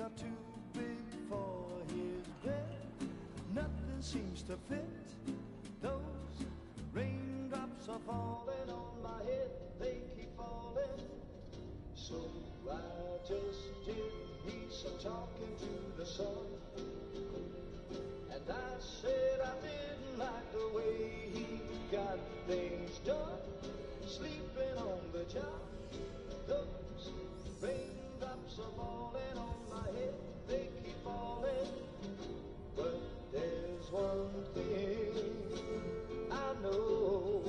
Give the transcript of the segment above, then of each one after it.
are too big for his bed. Nothing seems to fit. Those raindrops are falling on my head. They keep falling. So I just did me some talking to the sun. And I said I didn't like the way he got things done. Sleeping on the job. Those raindrops are falling on my head. They keep falling. But there's one thing I know.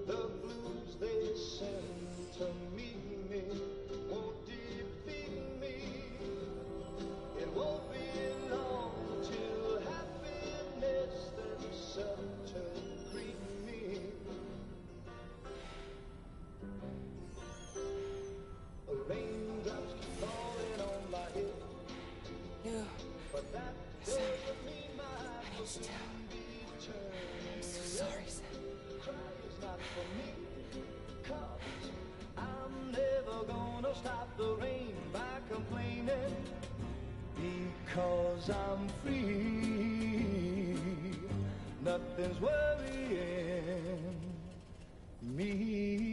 The blues they send to meet me won't defeat me. It won't be long till happiness themselves to greet me. Raindrops keep falling on my head. No. But that doesn't mean my eyes will soon be turning. I'm so sorry, Sam. Cry is not for me, 'cause I'm never gonna stop the rain by complaining. Because I'm free, nothing's worrying me.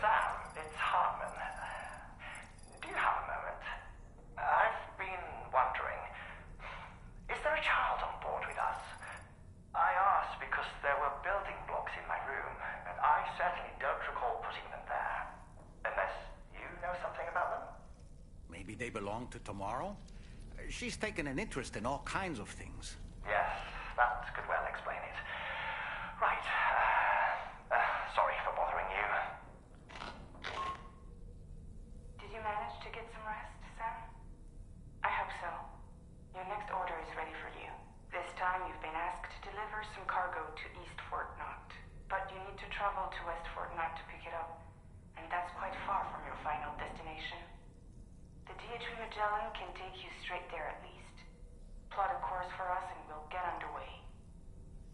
Sam, it's Hartman. Do you have a moment? I've been wondering, is there a child on board with us? I asked because there were building blocks in my room, and I certainly don't recall putting them there. Unless you know something about them? Maybe they belong to Tomorrow? She's taken an interest in all kinds of things. Yes, that could well explain it. Right. Sorry for bothering you. Did you manage to get some rest, Sam? I hope so. Your next order is ready for you. This time you've been asked to deliver some cargo to East Fort Knott. But you need to travel to West Fort Knott to pick it up. And that's quite far from your final destination. The DHV Magellan can take you straight there at least. Plot a course for us and we'll get underway.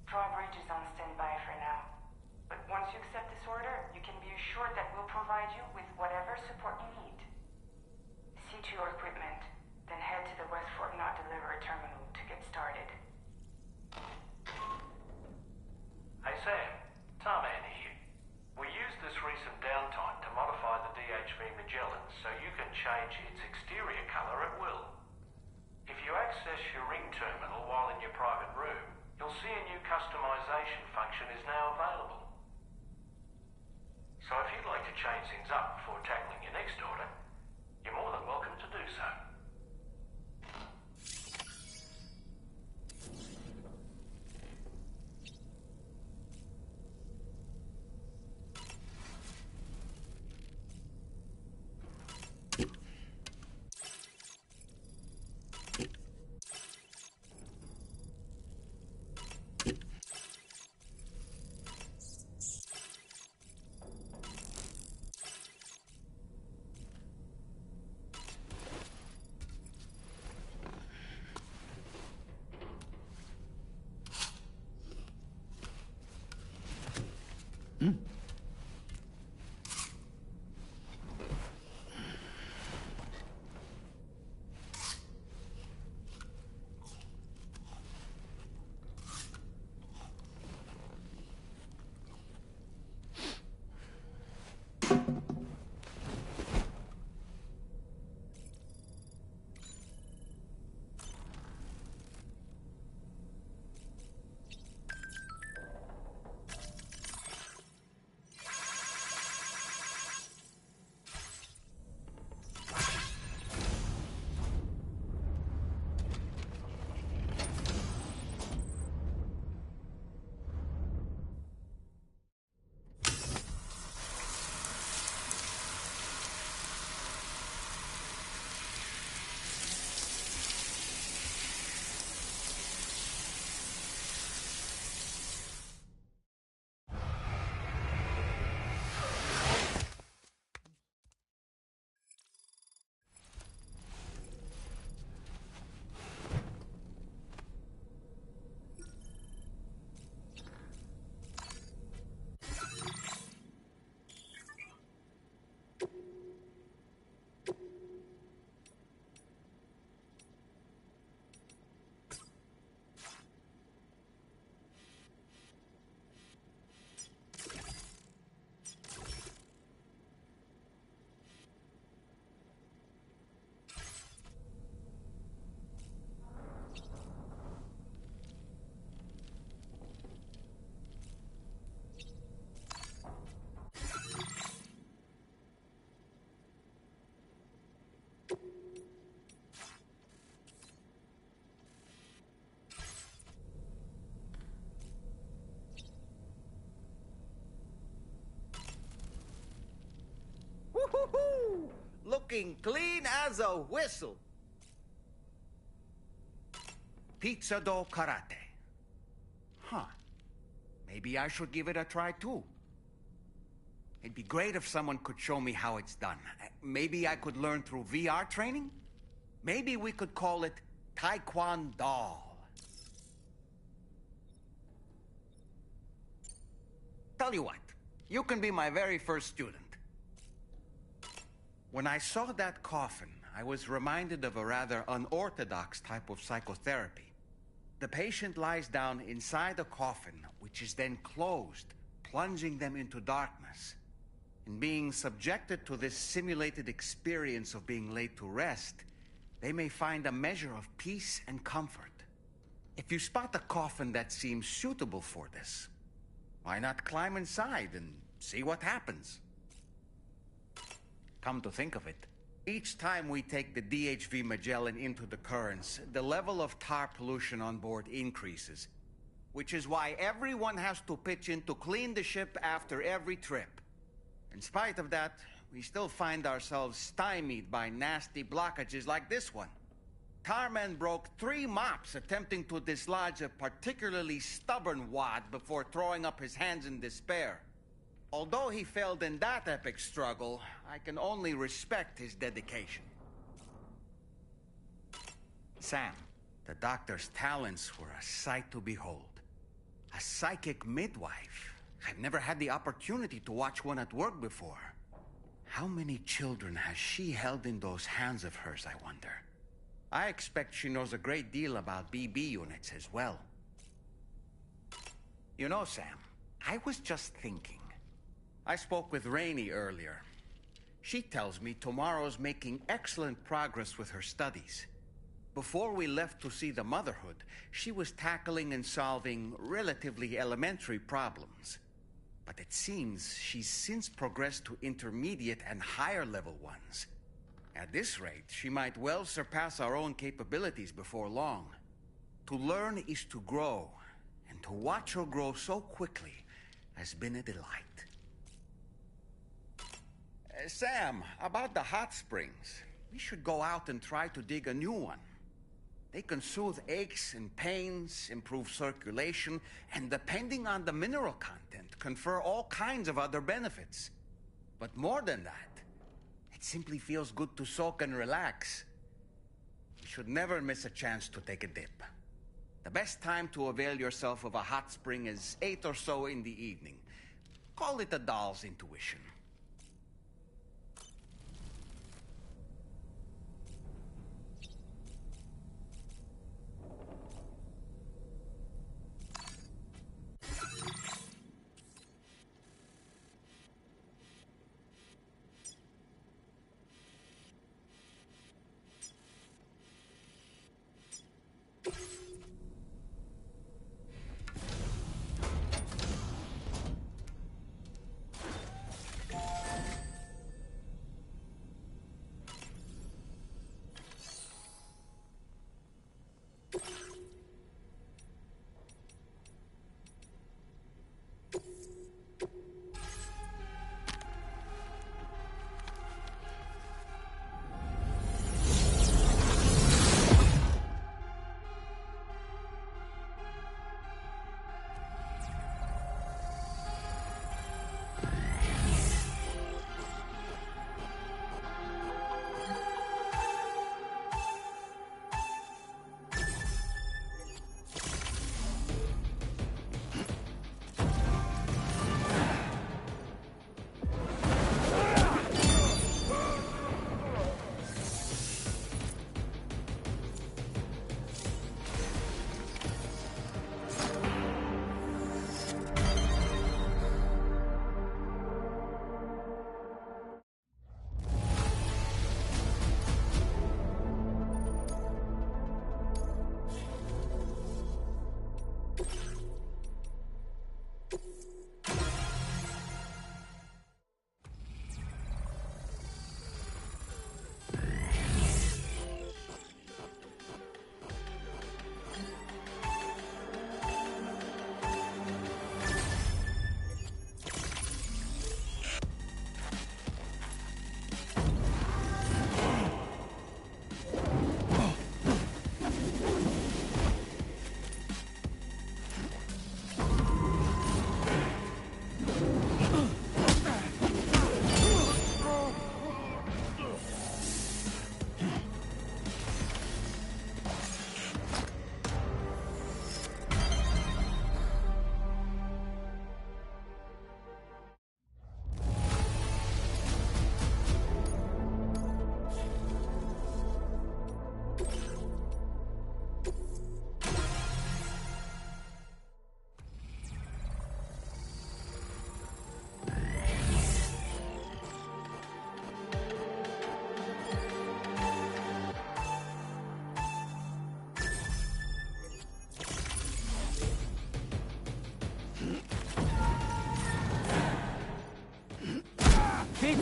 Drawbridge is on standby for now. But once you accept this order, you can be assured that we'll provide you with whatever support you need. See to your equipment, then head to the West Fort Knott delivery terminal to get started. Hey Sam, Tarman here. We used this recent downtime to modify the DHV Magellan so you can change its exterior colour at will. If you access your ring terminal while in your private room, you'll see a new customization function is now available. So if you'd like to change things up before tackling your next order, you're more than welcome to do so. Squeaking clean as a whistle. Pizza dough karate. Huh. Maybe I should give it a try too. It'd be great if someone could show me how it's done. Maybe I could learn through VR training? Maybe we could call it Taekwondo. Tell you what, you can be my very first student. When I saw that coffin, I was reminded of a rather unorthodox type of psychotherapy. The patient lies down inside a coffin, which is then closed, plunging them into darkness. In being subjected to this simulated experience of being laid to rest, they may find a measure of peace and comfort. If you spot a coffin that seems suitable for this, why not climb inside and see what happens? Come to think of it, each time we take the DHV Magellan into the currents, the level of tar pollution on board increases, which is why everyone has to pitch in to clean the ship after every trip. In spite of that, we still find ourselves stymied by nasty blockages like this one. Tarman broke 3 mops attempting to dislodge a particularly stubborn wad before throwing up his hands in despair. Although he failed in that epic struggle, I can only respect his dedication. Sam, the doctor's talents were a sight to behold. A psychic midwife. I've never had the opportunity to watch one at work before. How many children has she held in those hands of hers, I wonder? I expect she knows a great deal about BB units as well. You know, Sam, I was just thinking. I spoke with Rainey earlier. She tells me tomorrow's making excellent progress with her studies. Before we left to see the Motherhood, she was tackling and solving relatively elementary problems. But it seems she's since progressed to intermediate and higher level ones. At this rate, she might well surpass our own capabilities before long. To learn is to grow, and to watch her grow so quickly has been a delight. Sam, about the hot springs. We should go out and try to dig a new one. They can soothe aches and pains, improve circulation, and depending on the mineral content, confer all kinds of other benefits. But more than that, it simply feels good to soak and relax. You should never miss a chance to take a dip. The best time to avail yourself of a hot spring is 8 or so in the evening. Call it a doll's intuition.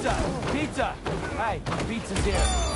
Pizza! Pizza! Hey, pizza's here.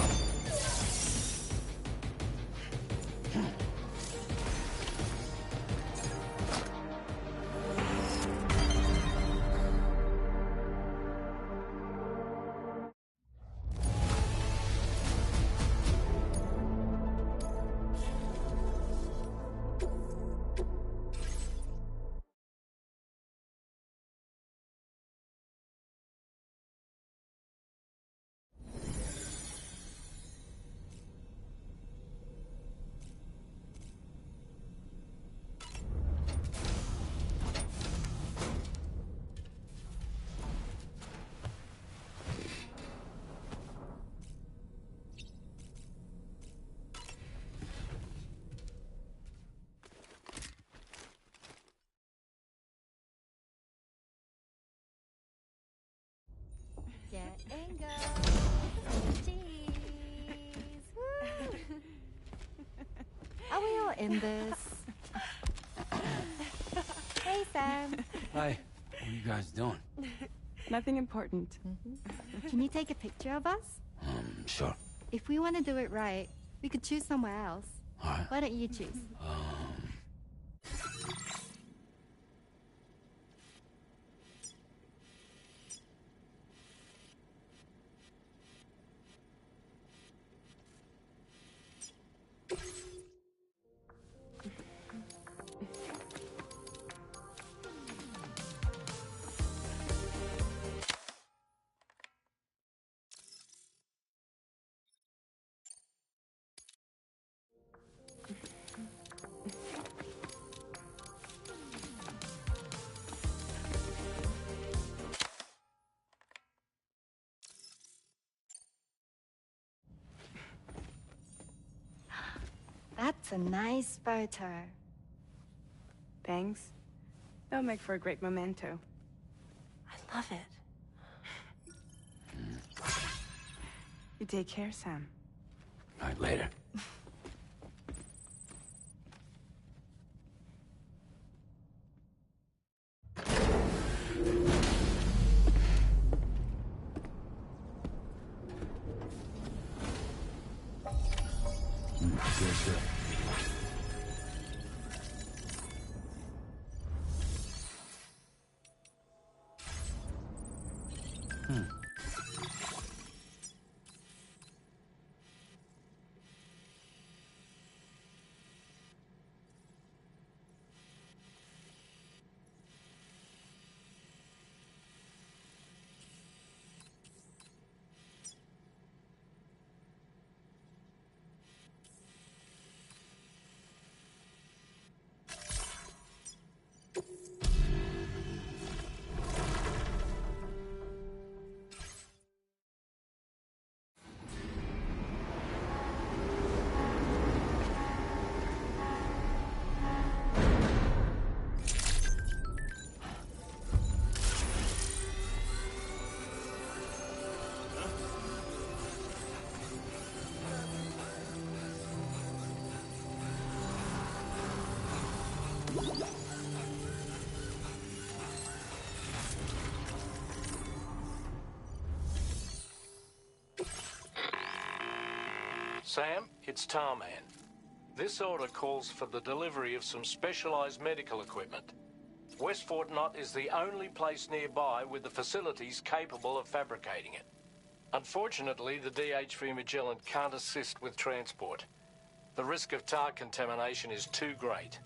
Get and go. Cheese. Woo. Are we all in this? Hey, Sam. Hey, what are you guys doing? Nothing important. Can you take a picture of us? Sure. If we want to do it right, we could choose somewhere else. All right. Why don't you choose? That's a nice photo. Thanks. They'll make for a great memento. I love it. You take care, Sam. All right, later. Good. Sam, it's Tarman. This order calls for the delivery of some specialized medical equipment. West Fort Knott is the only place nearby with the facilities capable of fabricating it. Unfortunately, the DHV Magellan can't assist with transport. The risk of tar contamination is too great,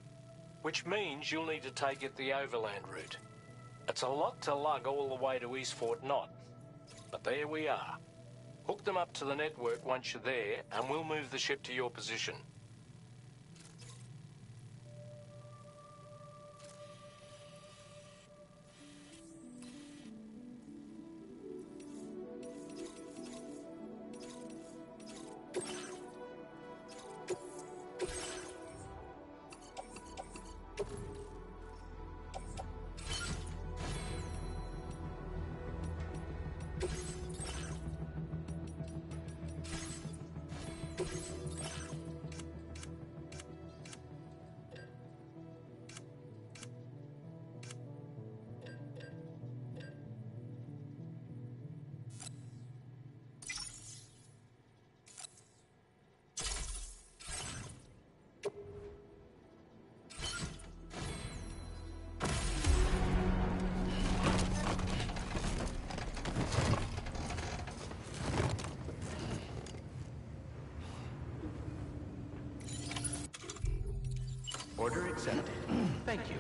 which means you'll need to take it the overland route. It's a lot to lug all the way to East Fort Knott, but there we are. Hook them up to the network once you're there, and we'll move the ship to your position. accepted. Thank you.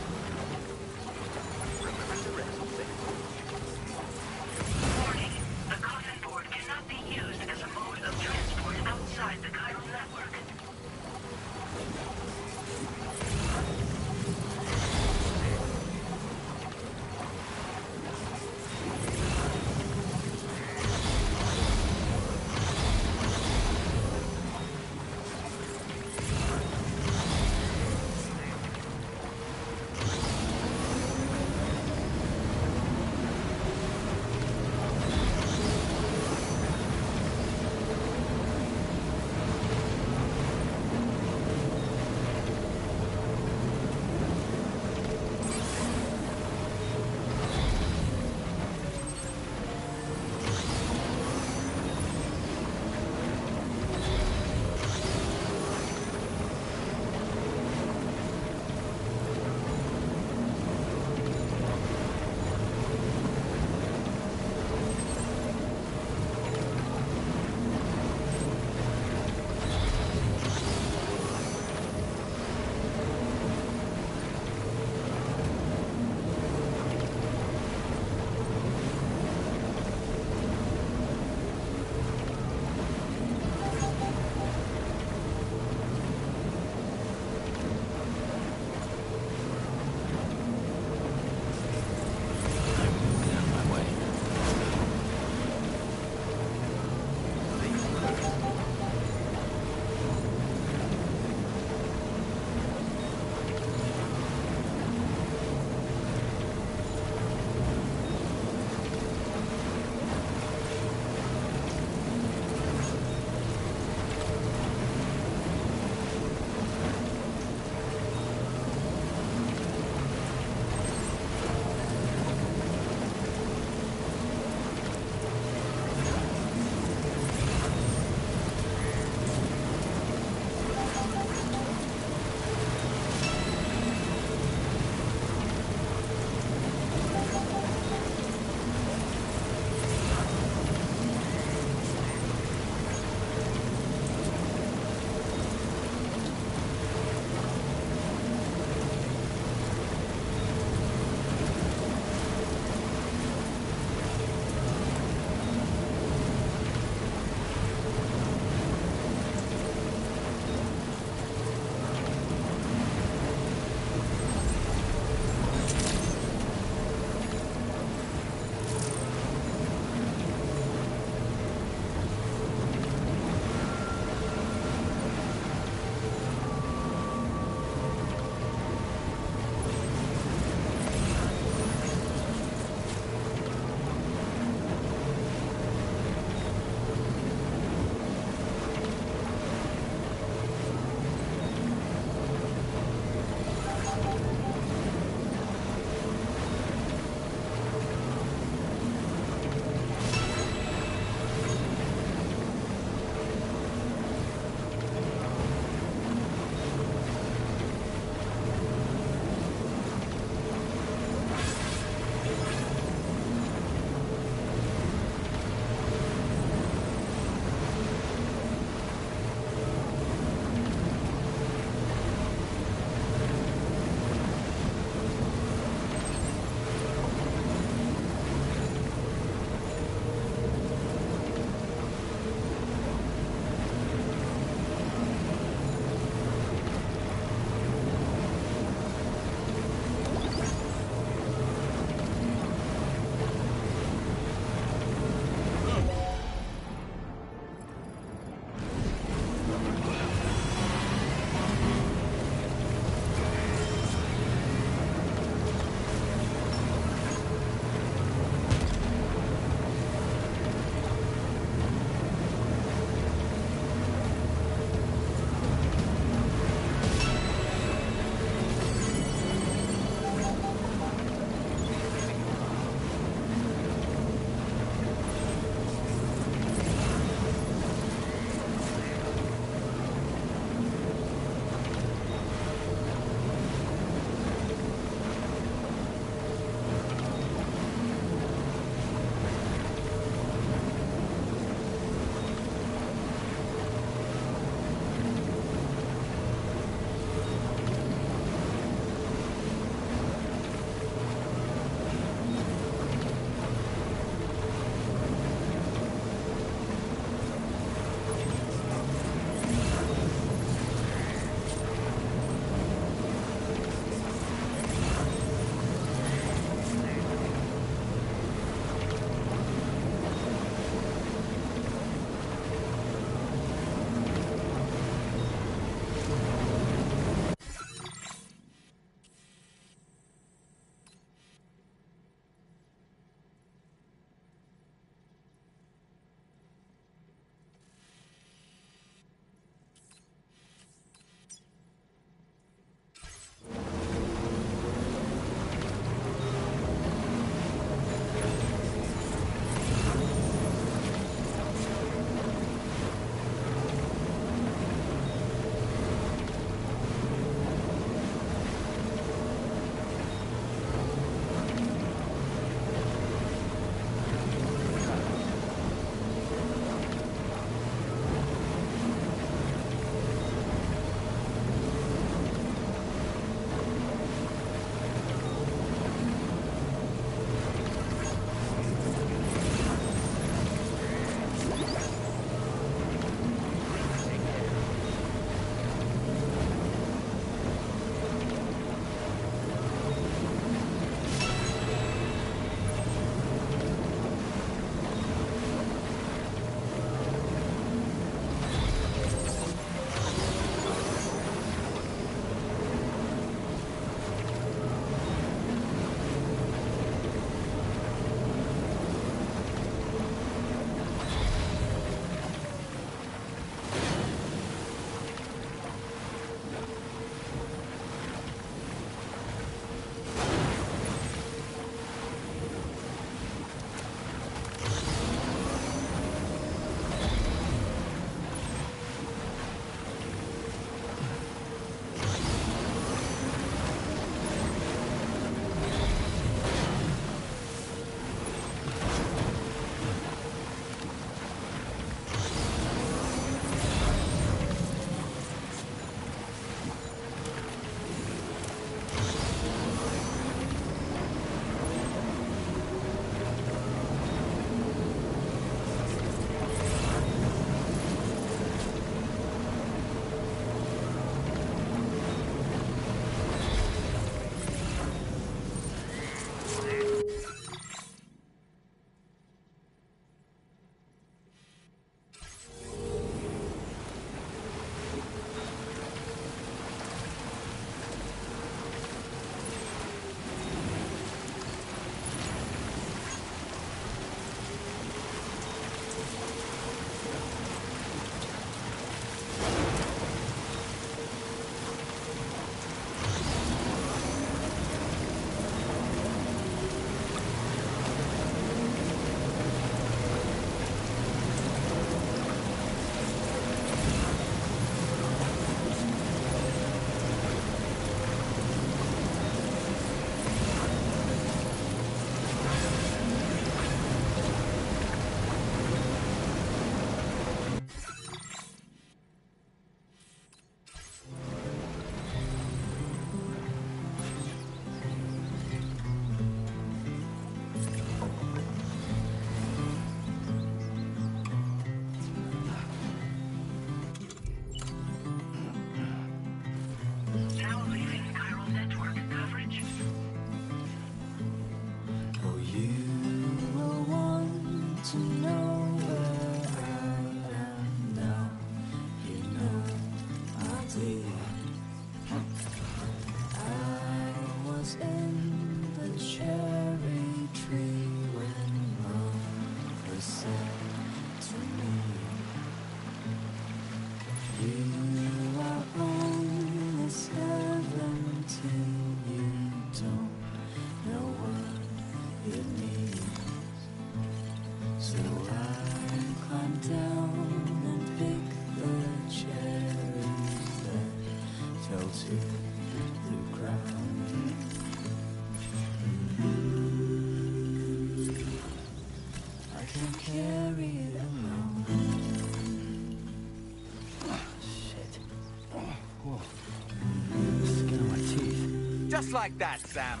Just like that, Sam.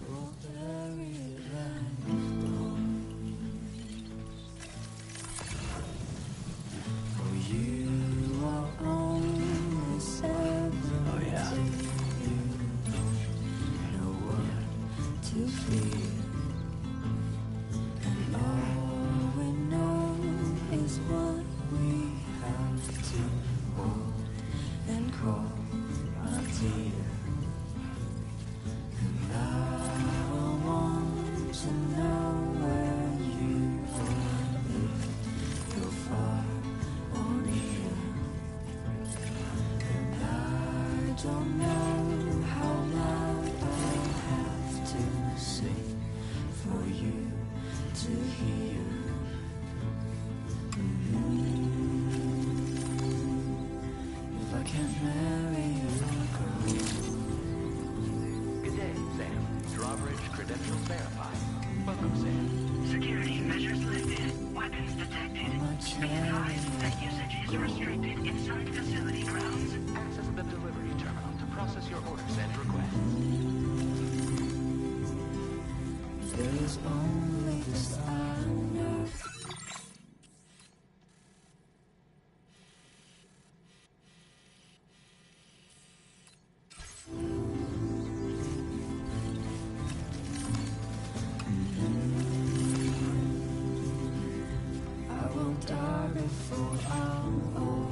Oh, yeah. To feel, and all we know is what we have to hold and call our dear. And I want to know where you are, if you're far or near. And I don't know how loud I'll have to sing for you to hear. If I can't marry you, I'll go. Good day, Sam. Drawbridge credentials verified. Welcome, Sam. Security measures lifted. Weapons detected. Be advised that usage is restricted inside facility grounds. Access the delivery terminal to process your orders and requests. There's only this I know. I won't die before I'm old.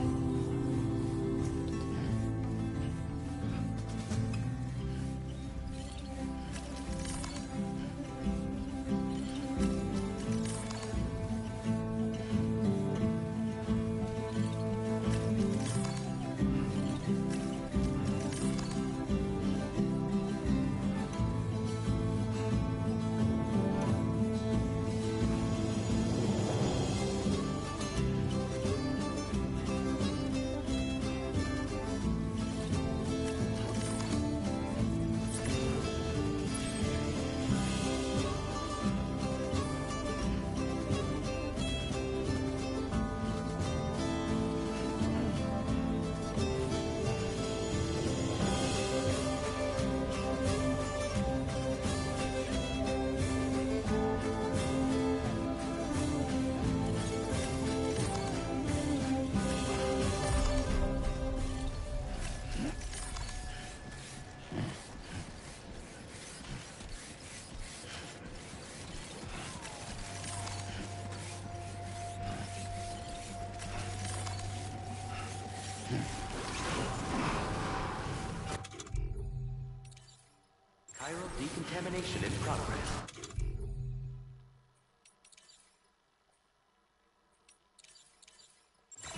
Chiral decontamination in progress.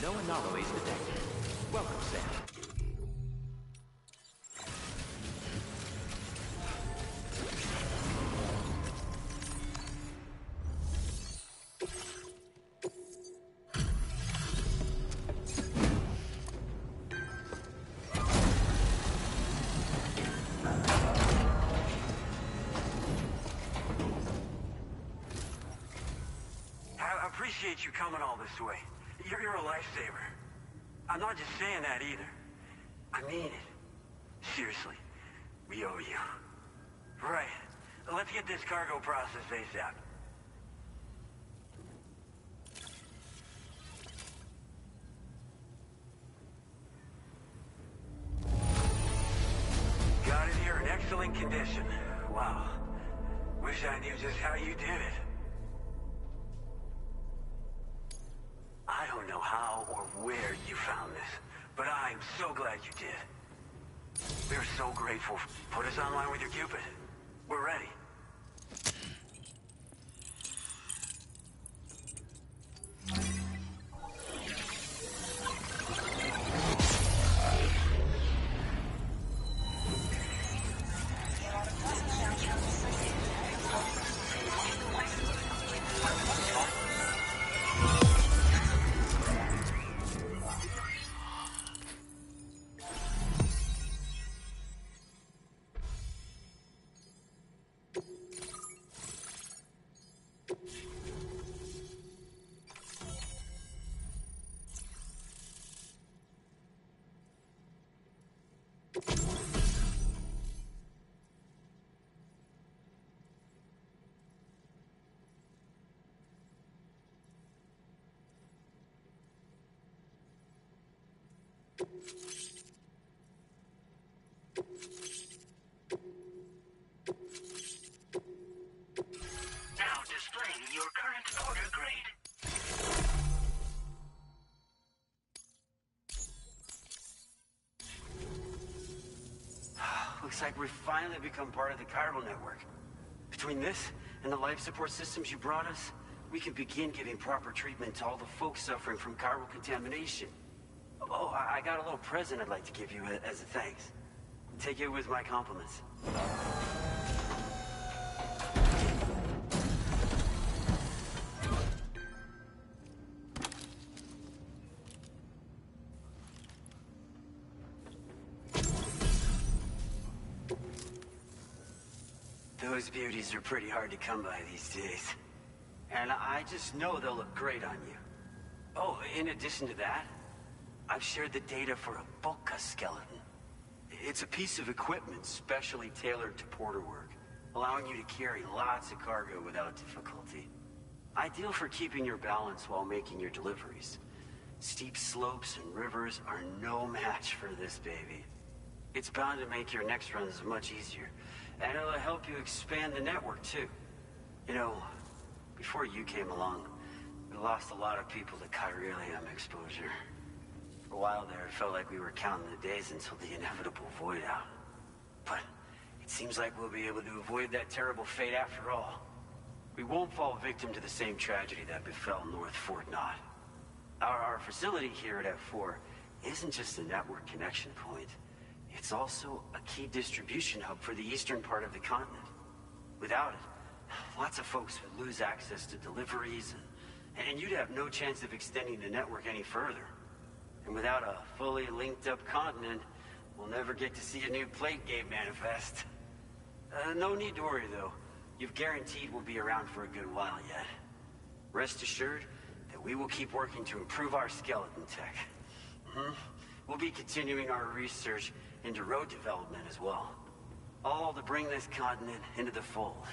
No anomalies detected. Welcome, Sam. I appreciate you coming all this way. You're a lifesaver. I'm not just saying that either. I mean it. Seriously. We owe you. Right. Let's get this cargo processed ASAP. Got it here in excellent condition. Wow. Wish I knew just how you did it. I don't know how or where you found this, but I'm so glad you did. We're so grateful. Put us online with your Cupid. We're ready. Now displaying your current order grade. Looks like we've finally become part of the chiral network. Between this and the life support systems you brought us, we can begin giving proper treatment to all the folks suffering from chiral contamination. Oh, I got a little present I'd like to give you as a thanks. Take it with my compliments. Those beauties are pretty hard to come by these days. And I just know they'll look great on you. Oh, in addition to that, I've shared the data for a Boca skeleton. It's a piece of equipment specially tailored to porter work, allowing you to carry lots of cargo without difficulty. Ideal for keeping your balance while making your deliveries. Steep slopes and rivers are no match for this baby. It's bound to make your next runs much easier, and it'll help you expand the network too. You know, before you came along, we lost a lot of people to chiralium exposure. For a while there, it felt like we were counting the days until the inevitable void out. But it seems like we'll be able to avoid that terrible fate after all. We won't fall victim to the same tragedy that befell North Fort Knott. Our facility here at F4 isn't just a network connection point. It's also a key distribution hub for the eastern part of the continent. Without it, lots of folks would lose access to deliveries, and you'd have no chance of extending the network any further. And without a fully linked up continent, we'll never get to see a new plate game manifest. No need to worry though. You've guaranteed we'll be around for a good while yet. Rest assured that we will keep working to improve our skeleton tech. We'll be continuing our research into road development as well. All to bring this continent into the fold.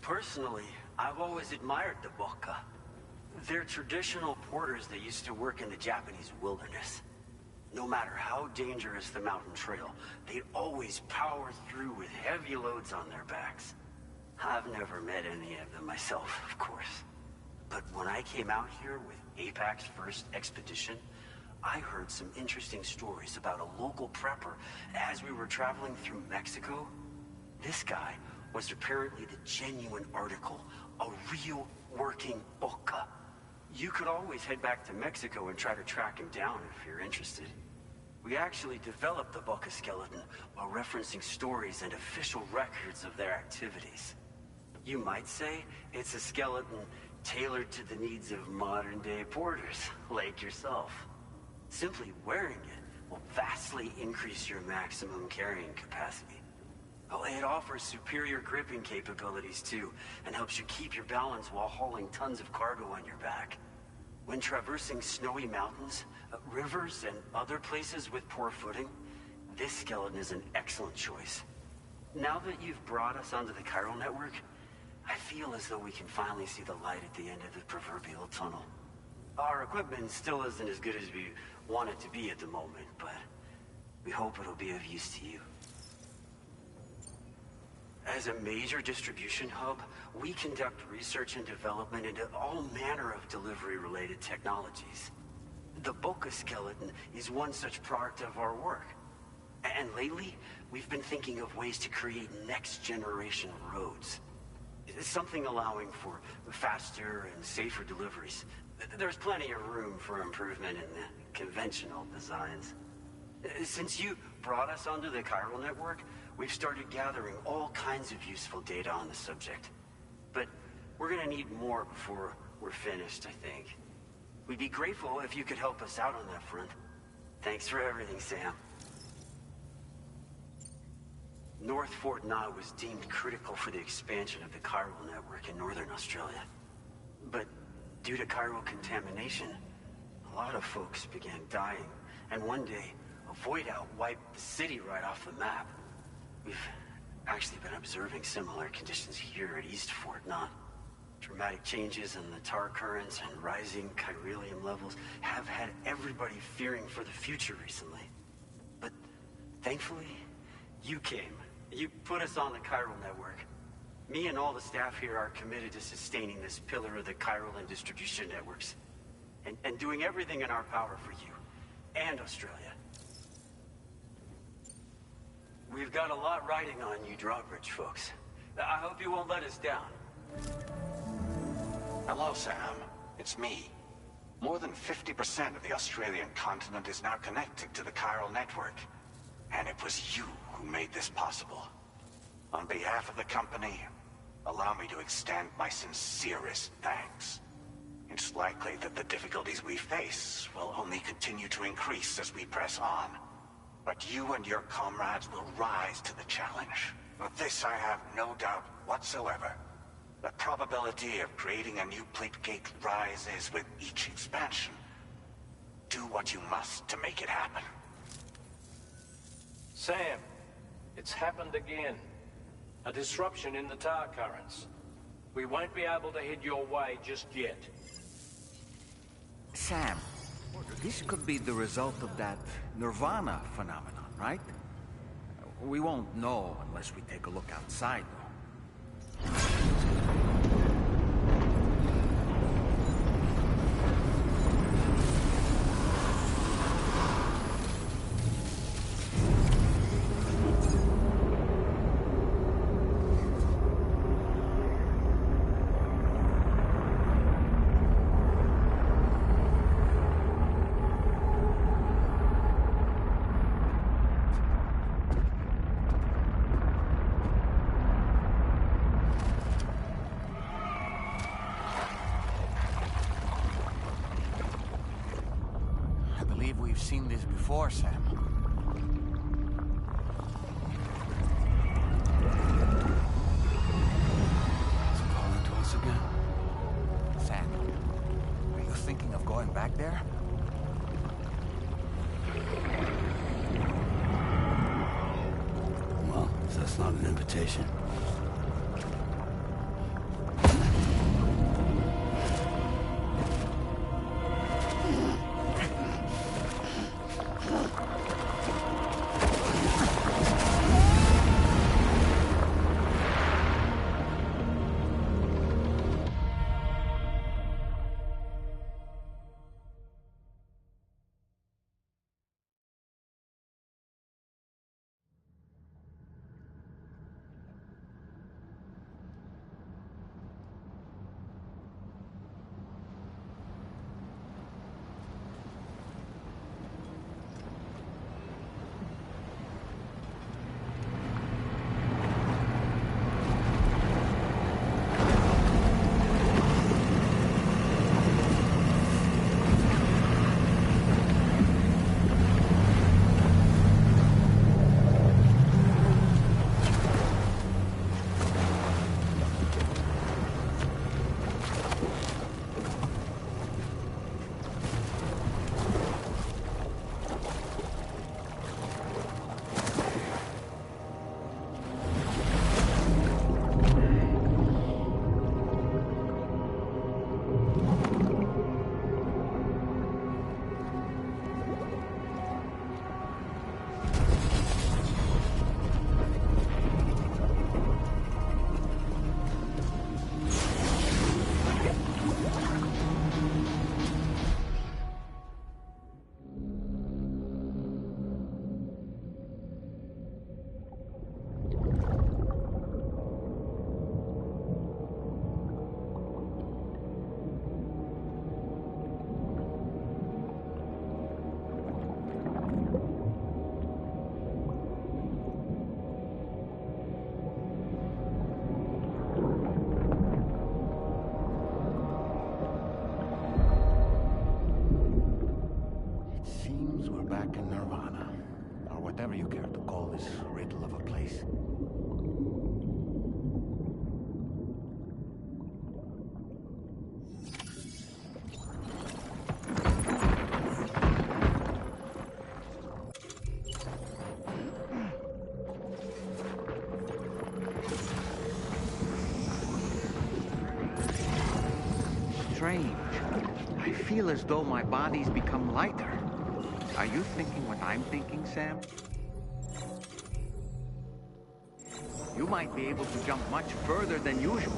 Personally, I've always admired the Boca. They're traditional porters that used to work in the Japanese wilderness. No matter how dangerous the mountain trail, they'd always power through with heavy loads on their backs. I've never met any of them myself, of course. But when I came out here with APAC's first expedition, I heard some interesting stories about a local prepper as we were traveling through Mexico. This guy was apparently the genuine article, a real working Boca. You could always head back to Mexico and try to track him down if you're interested. We actually developed the Boca skeleton while referencing stories and official records of their activities. You might say it's a skeleton tailored to the needs of modern-day porters, like yourself. Simply wearing it will vastly increase your maximum carrying capacity. Oh, it offers superior gripping capabilities too, and helps you keep your balance while hauling tons of cargo on your back. When traversing snowy mountains, rivers, and other places with poor footing, this skeleton is an excellent choice. Now that you've brought us onto the chiral network, I feel as though we can finally see the light at the end of the proverbial tunnel. Our equipment still isn't as good as we want it to be at the moment, but we hope it'll be of use to you. As a major distribution hub, we conduct research and development into all manner of delivery-related technologies. The Boca skeleton is one such product of our work. And lately, we've been thinking of ways to create next-generation roads. Something allowing for faster and safer deliveries. There's plenty of room for improvement in the conventional designs. Since you brought us onto the chiral network, we've started gathering all kinds of useful data on the subject. But we're gonna need more before we're finished, I think. We'd be grateful if you could help us out on that front. Thanks for everything, Sam. North Fort Knott was deemed critical for the expansion of the chiral network in northern Australia. But due to chiral contamination, a lot of folks began dying, and one day, a void out wiped the city right off the map. We've actually been observing similar conditions here at East Fort Knott. Dramatic changes in the tar currents and rising chiralium levels have had everybody fearing for the future recently. But thankfully, you came. You put us on the chiral network. Me and all the staff here are committed to sustaining this pillar of the chiral and distribution networks. And doing everything in our power for you and Australia. We've got a lot riding on you drawbridge folks. I hope you won't let us down. Hello, Sam. It's me. More than 50% of the Australian continent is now connected to the chiral network. And it was you who made this possible. On behalf of the company, allow me to extend my sincerest thanks. It's likely that the difficulties we face will only continue to increase as we press on. But you and your comrades will rise to the challenge. Of this I have no doubt whatsoever. The probability of creating a new plate gate rises with each expansion. Do what you must to make it happen. Sam, it's happened again. A disruption in the tar currents. We won't be able to head your way just yet. Sam, this could be the result of that Nirvana phenomenon, right? We won't know unless we take a look outside, though. We've seen this before, Sam. It's calling to us again. Sam, are you thinking of going back there? Well, that's not an invitation. Back in Nirvana, or whatever you care to call this riddle of a place. feel as though my body's become lighter. Are you thinking what I'm thinking, Sam? You might be able to jump much further than usual.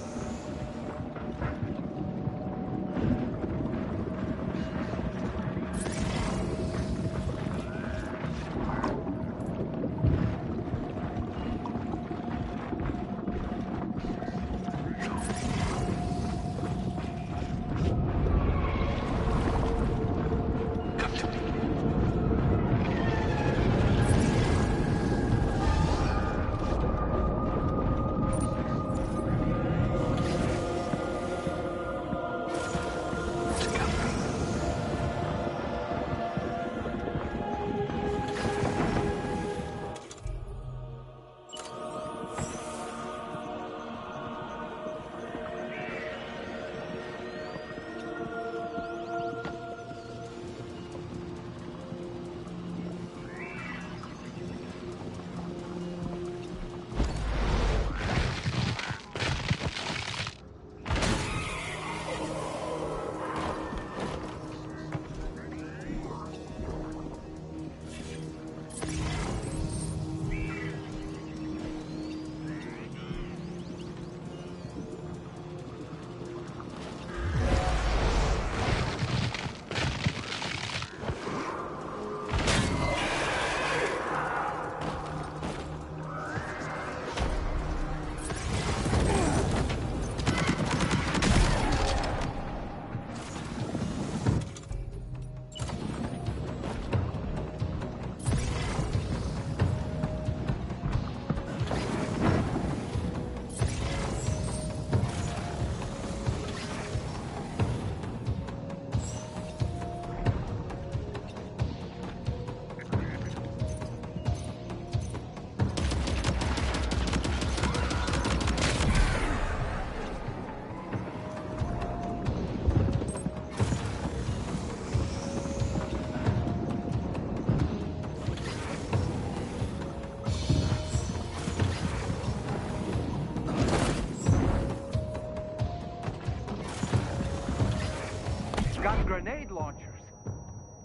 Grenade launchers.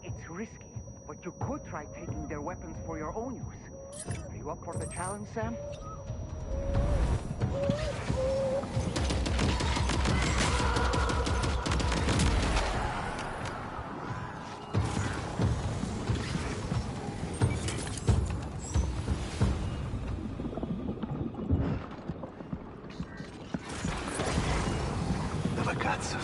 It's risky, but you could try taking their weapons for your own use. Are you up for the challenge, Sam? The ragazza.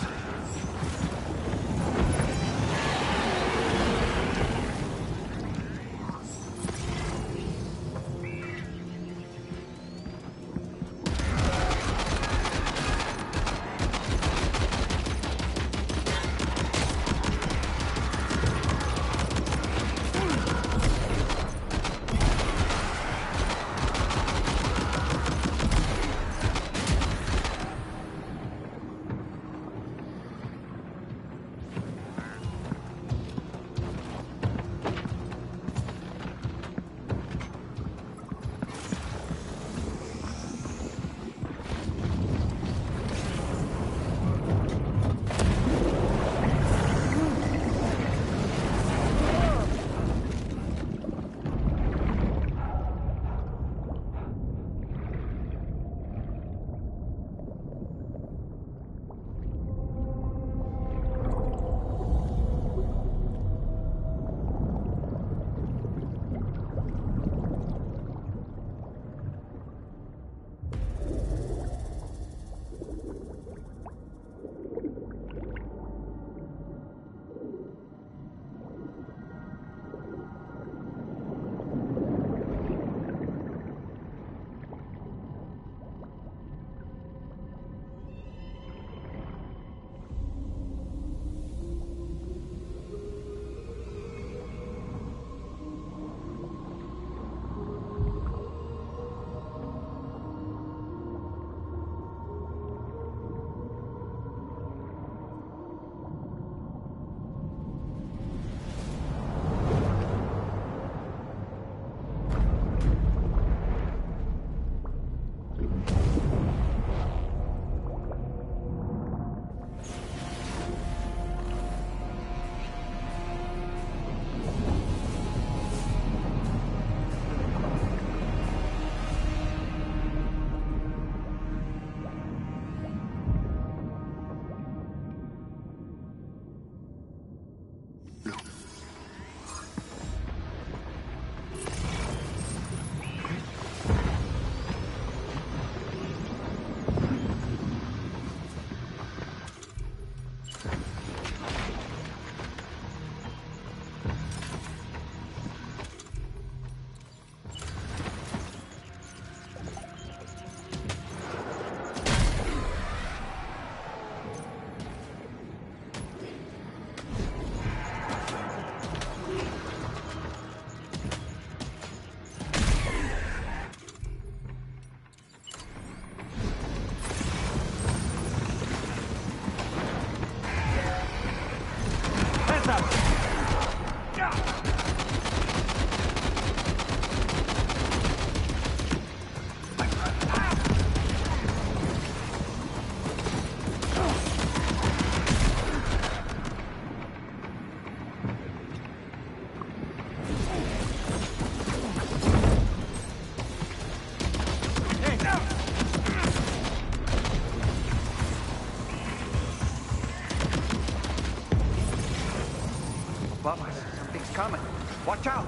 above us. Something's coming. Watch out!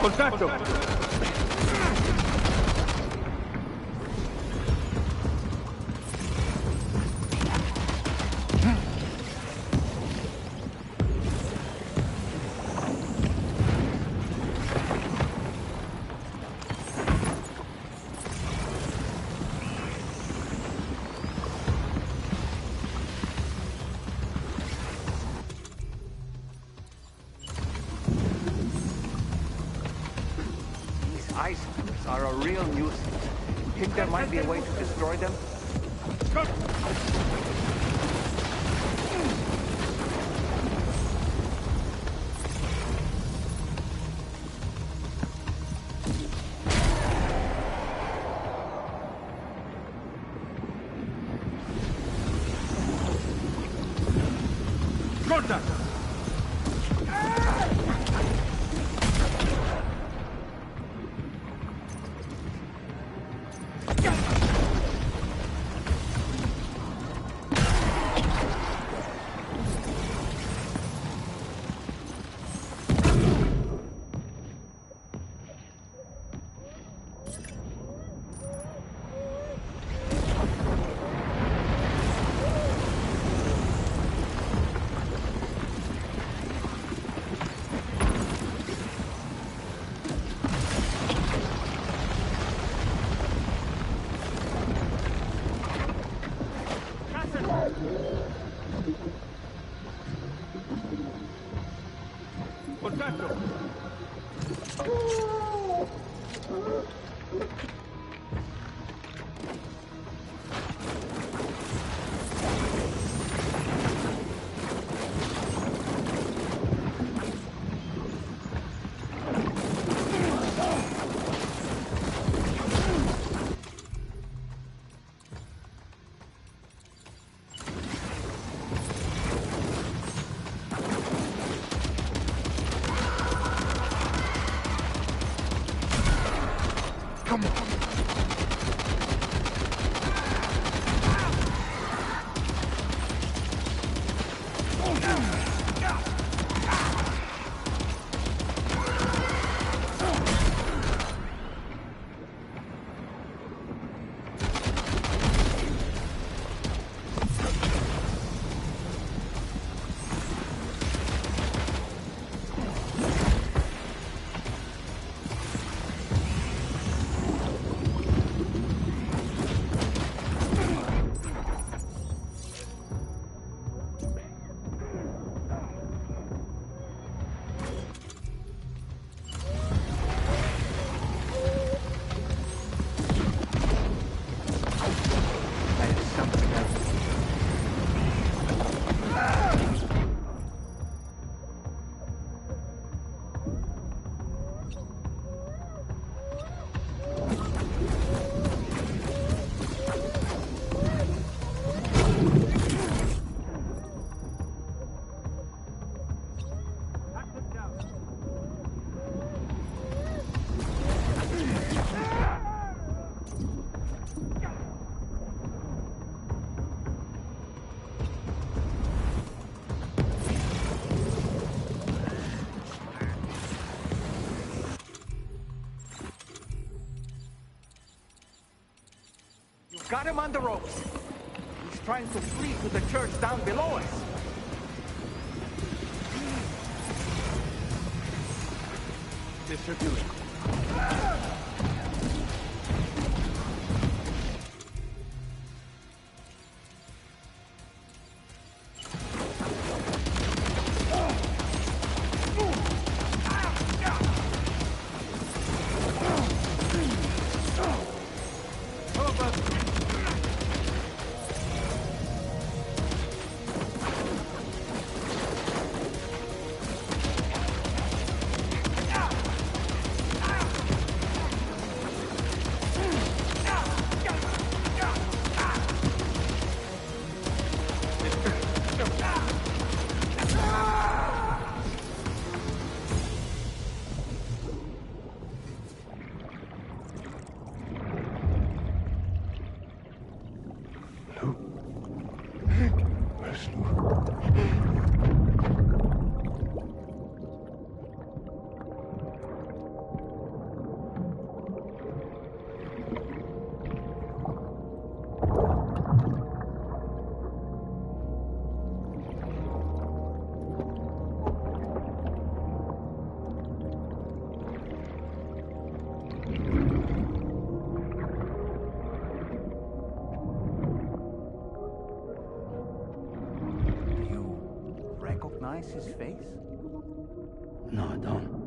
Contatto! Isotopes are a real nuisance. Think there might be a way to destroy them? Contact! Contatto! Come on! Got him on the ropes. He's trying to flee to the church down below us. Distribute. His face? No, I don't.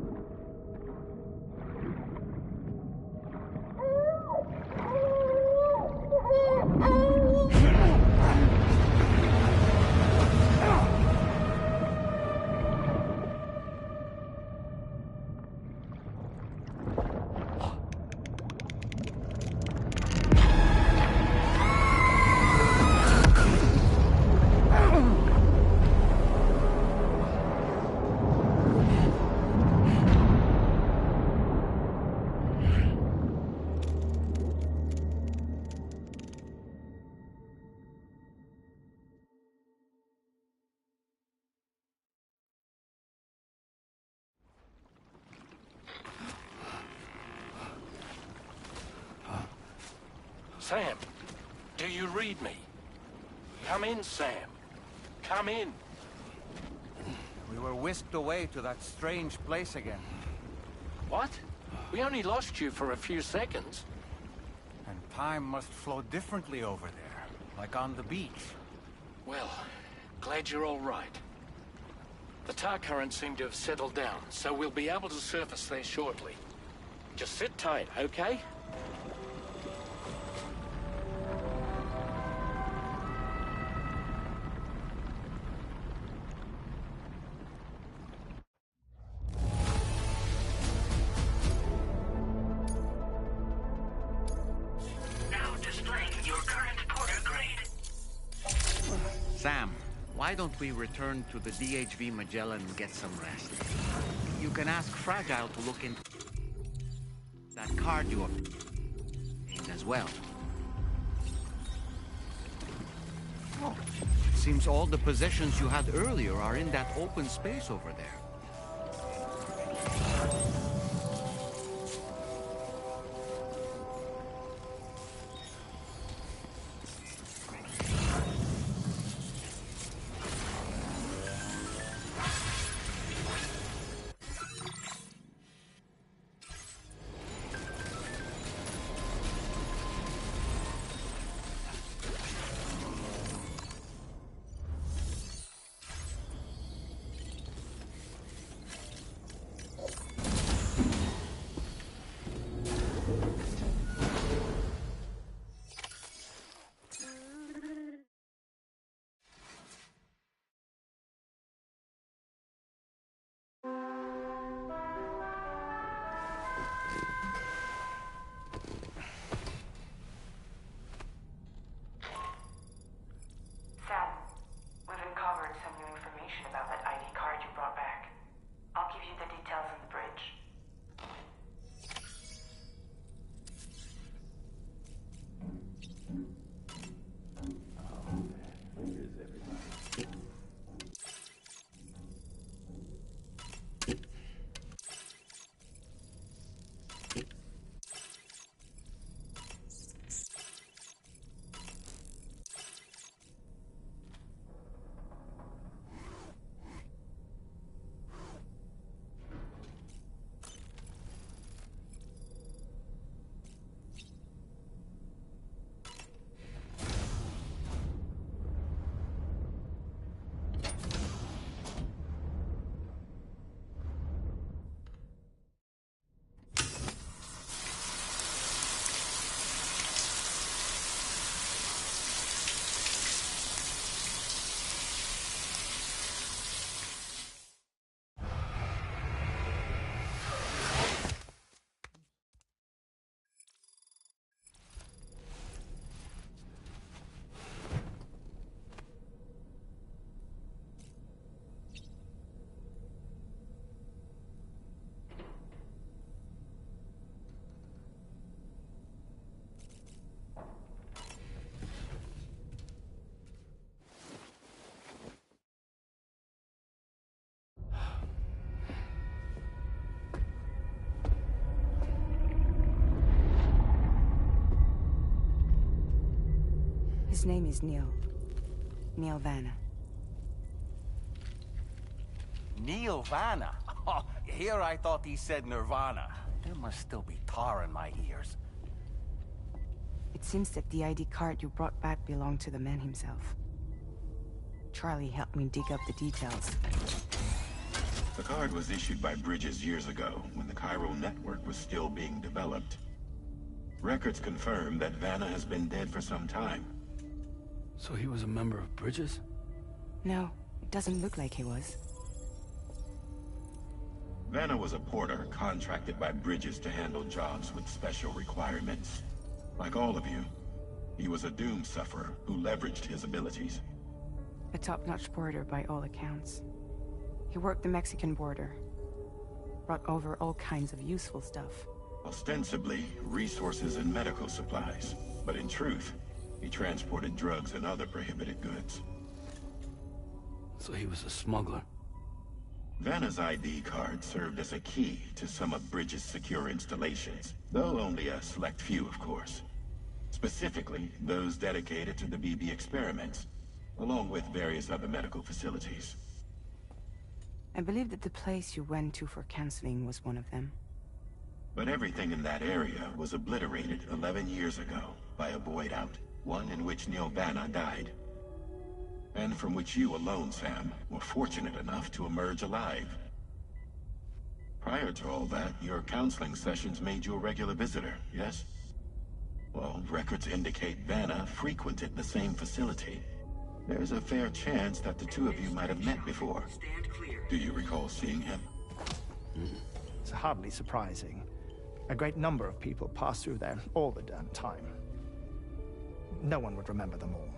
Sam, do you read me? Come in, Sam. Come in. We were whisked away to that strange place again. What? We only lost you for a few seconds. And time must flow differently over there, like on the beach. Well, glad you're all right. The tar currents seem to have settled down, so we'll be able to surface there shortly. Just sit tight, okay? Sam, why don't we return to the DHV Magellan and get some rest? You can ask Fragile to look into that card you obtained as well. It seems all the possessions you had earlier are in that open space over there. name is Neil. Neil Vanna. Neil Vanna? Oh, here I thought he said Nirvana. There must still be tar in my ears. It seems that the ID card you brought back belonged to the man himself. Charlie helped me dig up the details. The card was issued by Bridges years ago, when the chiral network was still being developed. Records confirm that Vanna has been dead for some time. So he was a member of Bridges? No, it doesn't look like he was. Vanna was a porter contracted by Bridges to handle jobs with special requirements. Like all of you, he was a doom sufferer who leveraged his abilities. A top-notch porter by all accounts. He worked the Mexican border. Brought over all kinds of useful stuff. Ostensibly, resources and medical supplies. But in truth, he transported drugs and other prohibited goods. So he was a smuggler. Vanna's ID card served as a key to some of Bridges' secure installations, though only a select few, of course. Specifically, those dedicated to the BB experiments, along with various other medical facilities. I believe that the place you went to for counseling was one of them. But everything in that area was obliterated 11 years ago by a void out, one in which Neil Vanna died. And from which you alone, Sam, were fortunate enough to emerge alive. Prior to all that, your counseling sessions made you a regular visitor, yes? Well, records indicate Vanna frequented the same facility. There's a fair chance that the two of you might have met before. Do you recall seeing him? It's hardly surprising. A great number of people pass through there all the damn time. No one would remember them all.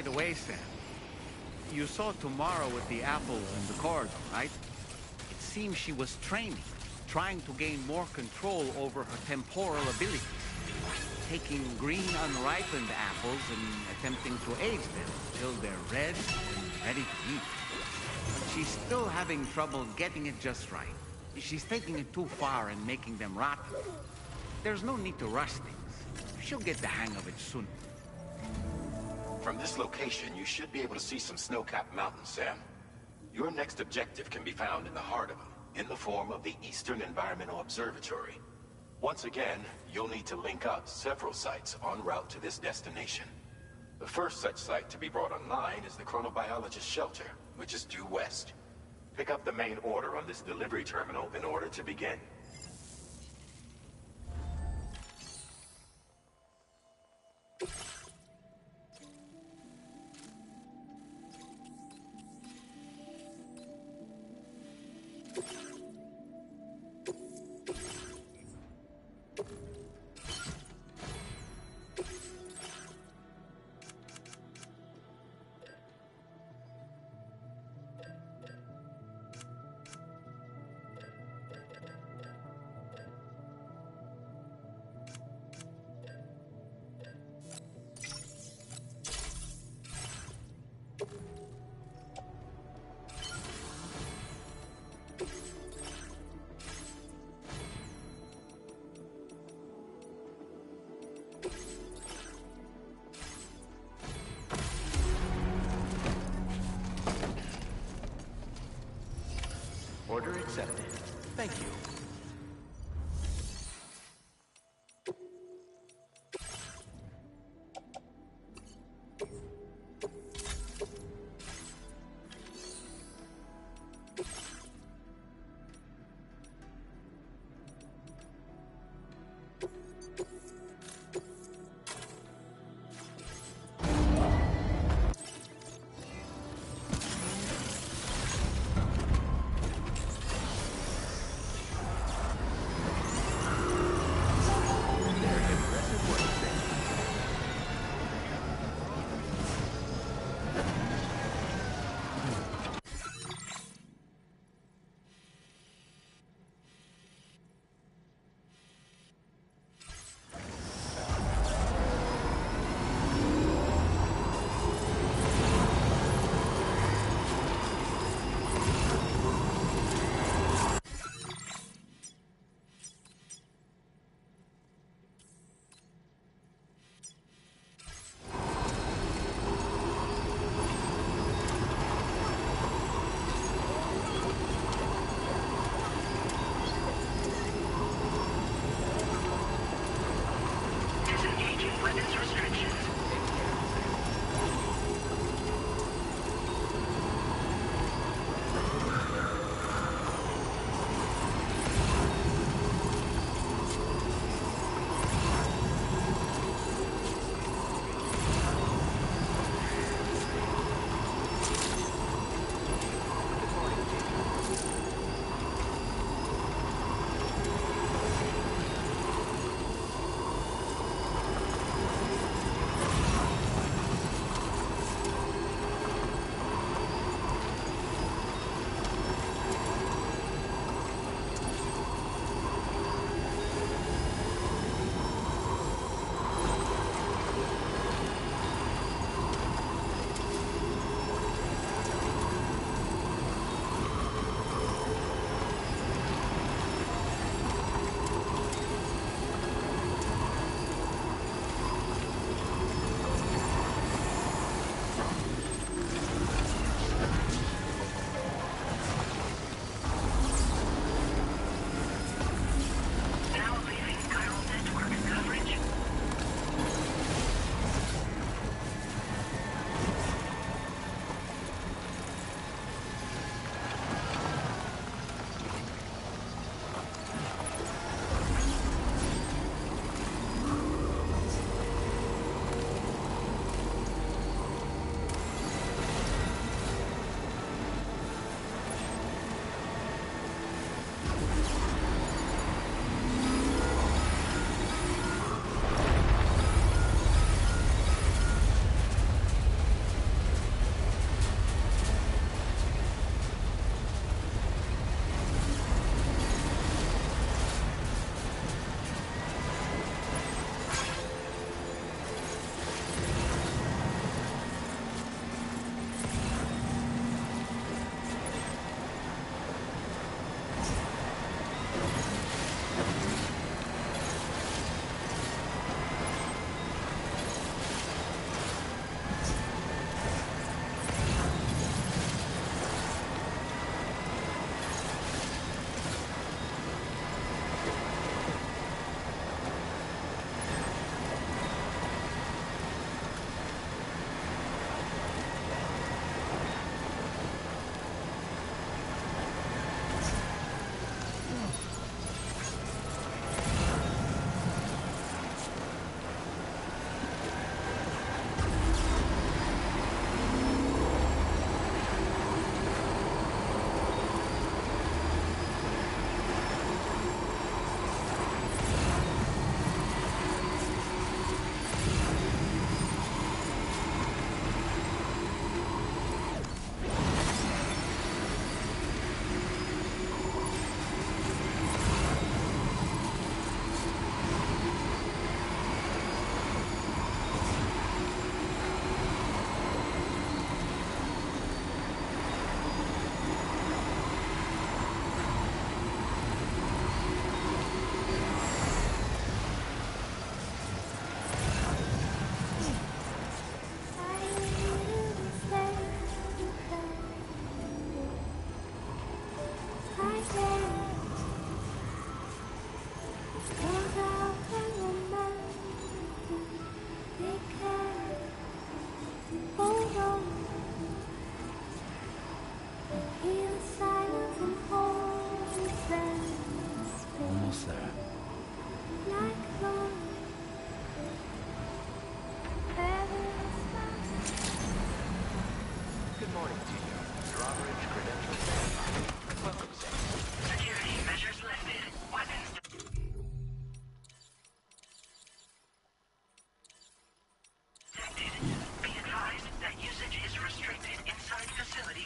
By the way, Sam, you saw Tomorrow with the apples in the corridor, right? It seems she was training, trying to gain more control over her temporal abilities. Taking green unripened apples and attempting to age them till they're red and ready to eat. But she's still having trouble getting it just right. She's taking it too far and making them rotten. There's no need to rush things. She'll get the hang of it soon. From this location, you should be able to see some snow-capped mountains, Sam. Your next objective can be found in the heart of them, in the form of the Eastern Environmental Observatory. Once again, you'll need to link up several sites en route to this destination. The first such site to be brought online is the Chronobiologist Shelter, which is due west. Pick up the main order on this delivery terminal in order to begin. accepted. Thank you.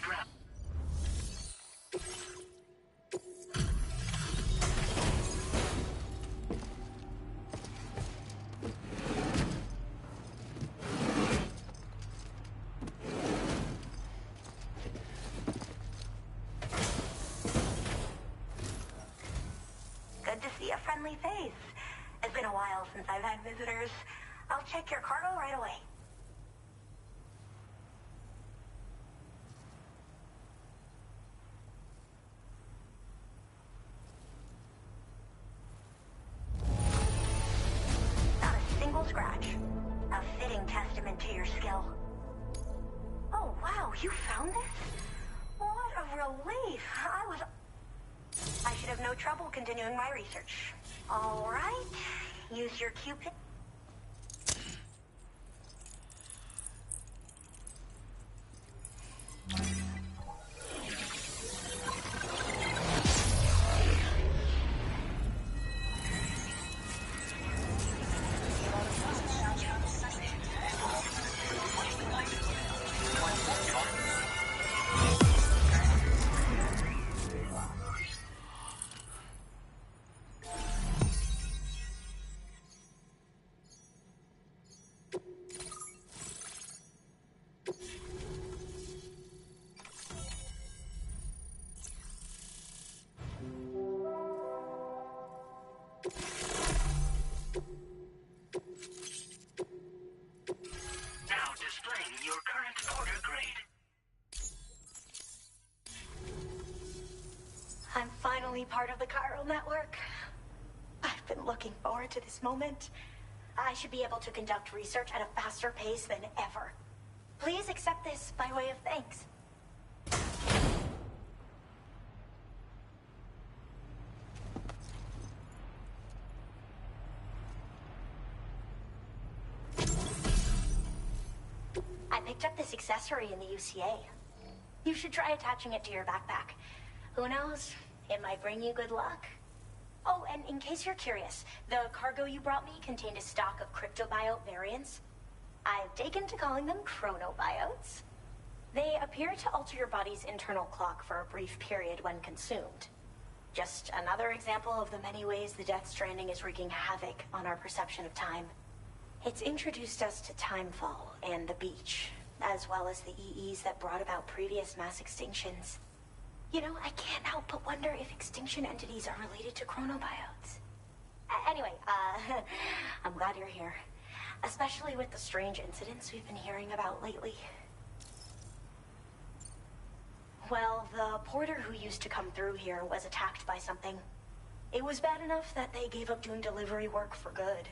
ground. Good to see a friendly face. It's been a while since I've had visitors. I'll check your cargo right away. Not a single scratch. A fitting testament to your skill. Oh, wow, you found this? What a relief. I should have no trouble continuing my research. All right. Use your Cupid. Now displaying your current order grade. I'm finally part of the chiral network. I've been looking forward to this moment. I should be able to conduct research at a faster pace than ever. Please accept this by way of thanks. I picked up this accessory in the UCA. You should try attaching it to your backpack. Who knows? It might bring you good luck. Oh, and in case you're curious, the cargo you brought me contained a stock of cryptobiote variants. I've taken to calling them chronobiotes. They appear to alter your body's internal clock for a brief period when consumed. Just another example of the many ways the Death Stranding is wreaking havoc on our perception of time. It's introduced us to Timefall and the beach, as well as the EEs that brought about previous mass extinctions. You know, I can't help but wonder if extinction entities are related to chronobiotes. Anyway, I'm glad you're here. Especially with the strange incidents we've been hearing about lately. Well, the porter who used to come through here was attacked by something. It was bad enough that they gave up doing delivery work for good.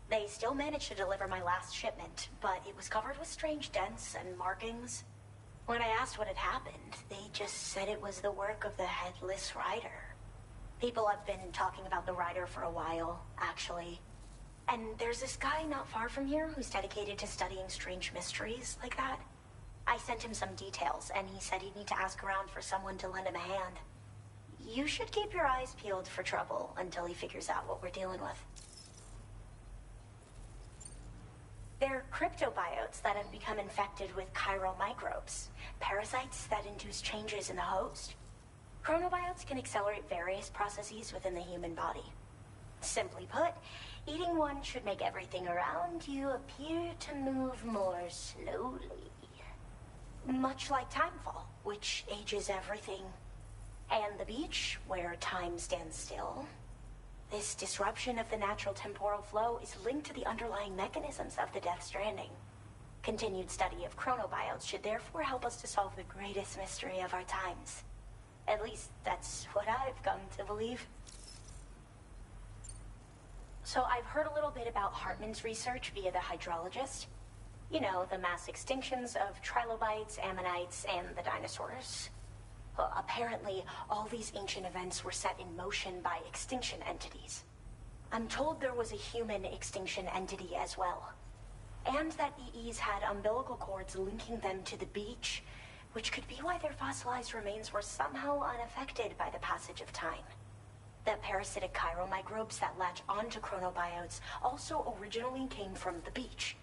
They still managed to deliver my last shipment, but it was covered with strange dents and markings. When I asked what had happened, they just said it was the work of the Headless Rider. People have been talking about the Rider for a while, actually. And there's this guy not far from here who's dedicated to studying strange mysteries like that. I sent him some details, and he said he'd need to ask around for someone to lend him a hand. You should keep your eyes peeled for trouble until he figures out what we're dealing with. They're cryptobiotes that have become infected with chiral microbes, parasites that induce changes in the host. Chronobiotes can accelerate various processes within the human body. Simply put, eating one should make everything around you appear to move more slowly. Much like Timefall, which ages everything. And the beach, where time stands still. This disruption of the natural temporal flow is linked to the underlying mechanisms of the Death Stranding. Continued study of chronobiotes should therefore help us to solve the greatest mystery of our times. At least, that's what I've come to believe. So I've heard a little bit about Hartman's research via the hydrologist. You know, the mass extinctions of trilobites, ammonites, and the dinosaurs. Well, apparently, all these ancient events were set in motion by extinction entities. I'm told there was a human extinction entity as well. And that EEs had umbilical cords linking them to the beach, which could be why their fossilized remains were somehow unaffected by the passage of time. The parasitic chiral microbes that latch onto chronobiotes also originally came from the beach.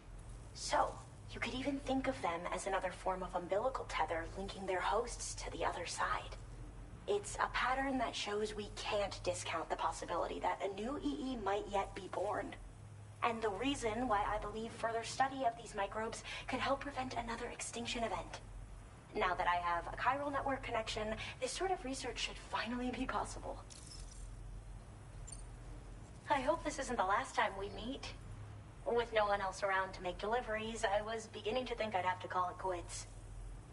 So, You could even think of them as another form of umbilical tether linking their hosts to the other side. It's a pattern that shows we can't discount the possibility that a new EE might yet be born. And the reason why I believe further study of these microbes could help prevent another extinction event. Now that I have a chiral network connection, this sort of research should finally be possible. I hope this isn't the last time we meet. With no one else around to make deliveries, I was beginning to think I'd have to call it quits.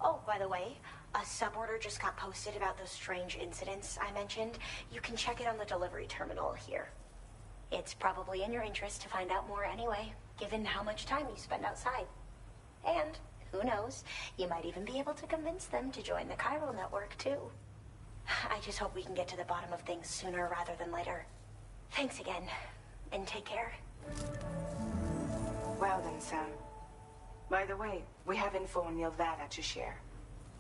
Oh, by the way, a suborder just got posted about those strange incidents I mentioned. You can check it on the delivery terminal here. It's probably in your interest to find out more anyway, given how much time you spend outside. And, who knows, you might even be able to convince them to join the chiral network, too. I just hope we can get to the bottom of things sooner rather than later. Thanks again, and take care. Well then, Sam. By the way, we have info on Nilvana to share.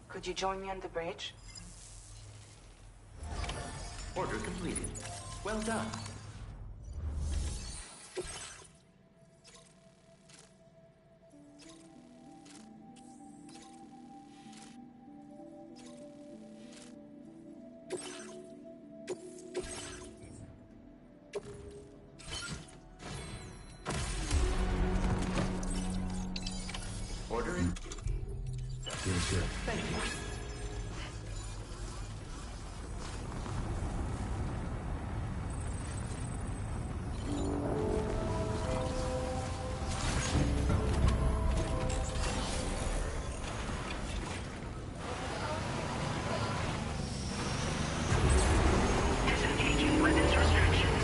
Could you join me on the bridge? Order completed. Well done. Ordering. Feels good. Thank you. Disengaging weapons restrictions.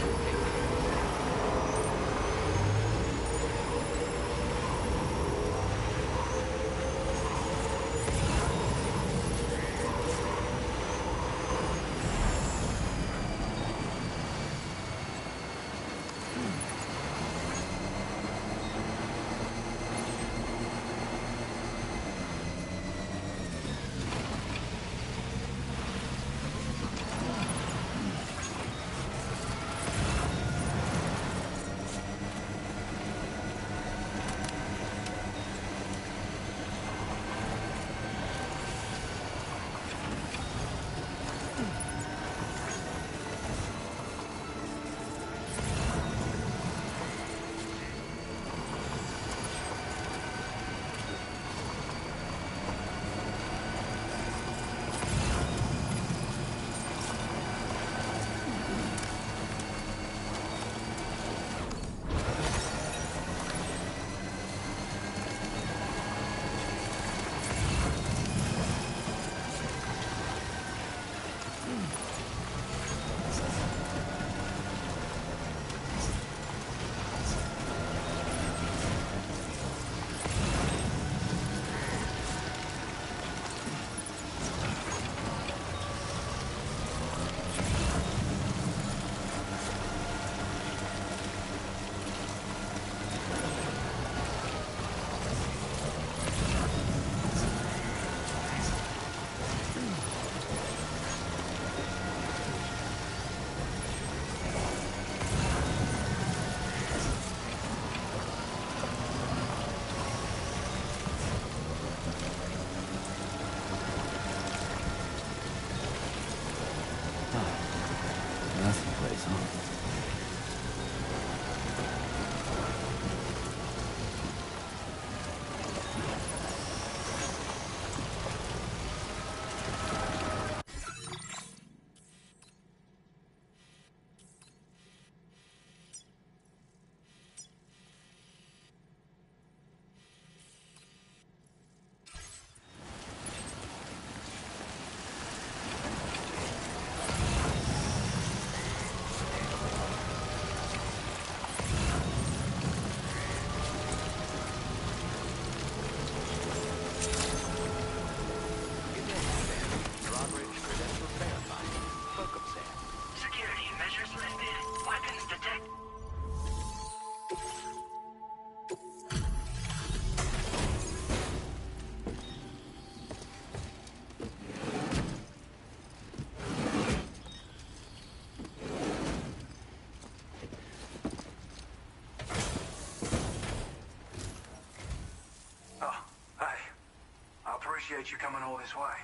appreciate you coming all this way.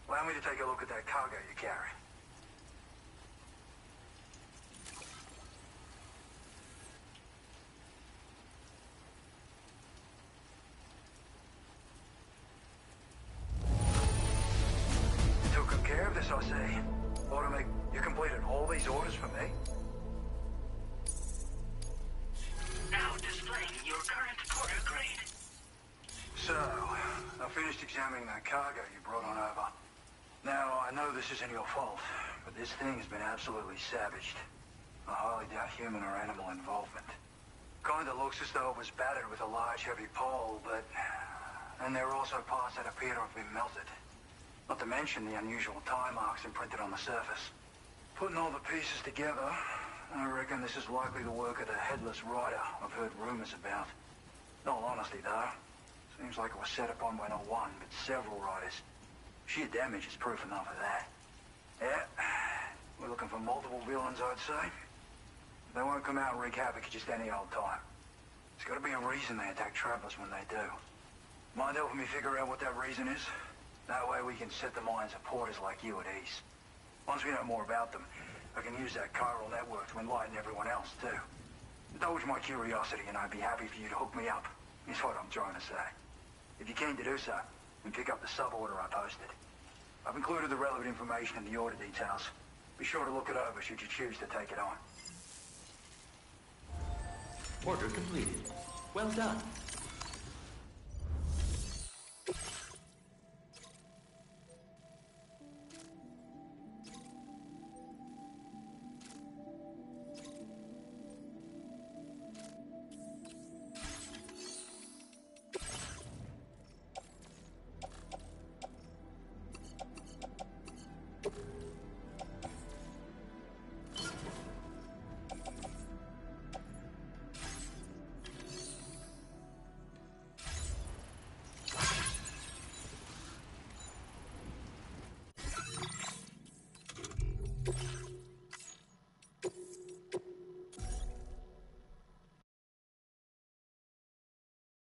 Allow me to take a look at that cargo you carry. Took good care of this, I see. Automate, you completed all these orders for me? Now displaying your current order grade. So, I finished examining that cargo you brought on over. Now, I know this isn't your fault, but this thing has been absolutely savaged. I highly doubt human or animal involvement. Kinda looks as though it was battered with a large heavy pole, but... And there are also parts that appear to have been melted. Not to mention the unusual tie marks imprinted on the surface. Putting all the pieces together, I reckon this is likely the work of the headless rider I've heard rumors about. In all honesty, though, seems like it was set upon by not one, but several riders. Sheer damage is proof enough of that. Yeah, we're looking for multiple villains, I'd say. They won't come out and wreak havoc at just any old time. There's got to be a reason they attack travelers when they do. Mind helping me figure out what that reason is? That way we can set the minds of porters like you at ease. Once we know more about them, I can use that chiral network to enlighten everyone else, too. Indulge my curiosity and I'd be happy for you to hook me up, is what I'm trying to say. If you're keen to do so, then pick up the sub-order I posted. I've included the relevant information in the order details. Be sure to look it over should you choose to take it on. Order completed. Well done.